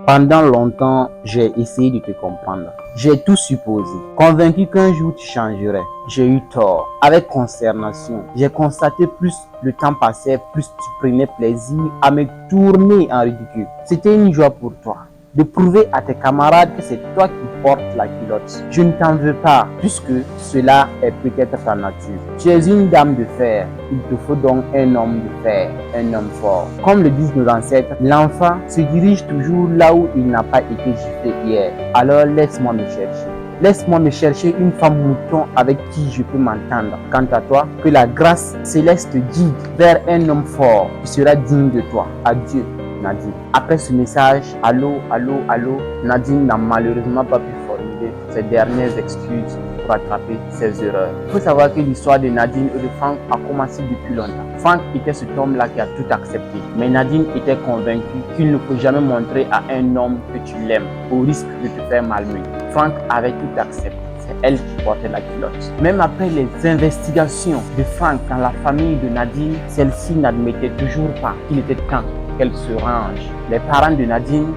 Pendant longtemps, j'ai essayé de te comprendre. J'ai tout supposé, convaincu qu'un jour tu changerais. J'ai eu tort. Avec consternation, j'ai constaté plus le temps passait, plus tu prenais plaisir à me tourner en ridicule. C'était une joie pour toi de prouver à tes camarades que c'est toi qui portes la culotte. Je ne t'en veux pas, puisque cela est peut-être ta nature. Tu es une dame de fer, il te faut donc un homme de fer, un homme fort. Comme le disent nos ancêtres, l'enfant se dirige toujours là où il n'a pas été giflé hier. Alors laisse-moi me chercher. Laisse-moi me chercher une femme mouton avec qui je peux m'entendre. Quant à toi, que la grâce céleste te guide vers un homme fort qui sera digne de toi. Adieu. Nadine. Après ce message, allô, Nadine n'a malheureusement pas pu formuler ses dernières excuses pour rattraper ses erreurs. Il faut savoir que l'histoire de Nadine et de Franck a commencé depuis longtemps. Franck était cet homme-là qui a tout accepté. Mais Nadine était convaincue qu'il ne faut jamais montrer à un homme que tu l'aimes, au risque de te faire malmener. Franck avait tout accepté. C'est elle qui portait la culotte. Même après les investigations de Franck dans la famille de Nadine, celle-ci n'admettait toujours pas qu'il était temps qu'elle se range. Les parents de Nadine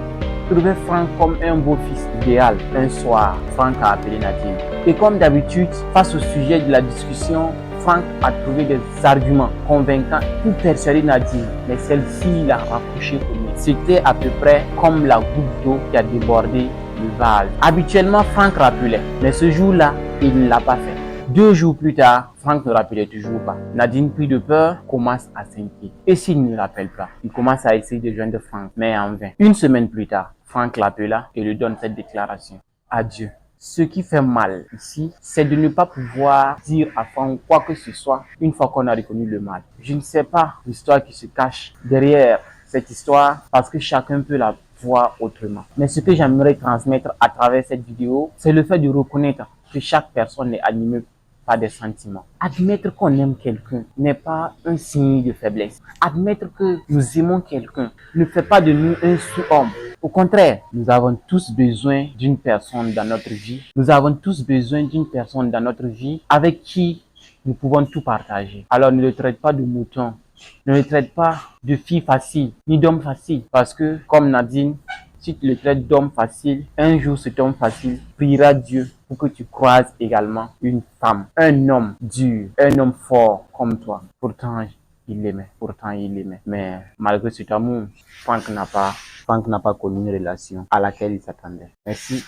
trouvaient Franck comme un beau-fils idéal. Un soir, Franck a appelé Nadine. Et comme d'habitude, face au sujet de la discussion, Franck a trouvé des arguments convaincants pour persuader Nadine, mais celle-ci l'a rapproché au nez. C'était à peu près comme la goutte d'eau qui a débordé le vase. Habituellement, Franck rappelait, mais ce jour-là, il ne l'a pas fait. 2 jours plus tard, Franck ne rappelait toujours pas. Nadine, pris de peur, commence à s'inquiéter. Et s'il ne rappelle pas, il commence à essayer de joindre Franck, mais en vain. 1 semaine plus tard, Franck l'appela et lui donne cette déclaration. Adieu. Ce qui fait mal ici, c'est de ne pas pouvoir dire à Franck quoi que ce soit une fois qu'on a reconnu le mal. Je ne sais pas l'histoire qui se cache derrière cette histoire parce que chacun peut la voir autrement. Mais ce que j'aimerais transmettre à travers cette vidéo, c'est le fait de reconnaître que chaque personne est animée par des sentiments. Admettre qu'on aime quelqu'un n'est pas un signe de faiblesse. Admettre que nous aimons quelqu'un ne fait pas de nous un sous-homme. Au contraire, nous avons tous besoin d'une personne dans notre vie. Nous avons tous besoin d'une personne dans notre vie avec qui nous pouvons tout partager. Alors ne le traite pas de mouton. Ne le traite pas de fille facile, ni d'homme facile. Parce que, comme Nadine, si tu le traites d'homme facile, un jour cet homme facile priera Dieu pour que tu croises également une femme, un homme dur, un homme fort comme toi. Pourtant, il l'aimait. Mais malgré cet amour, Franck n'a pas connu une relation à laquelle il s'attendait. Merci.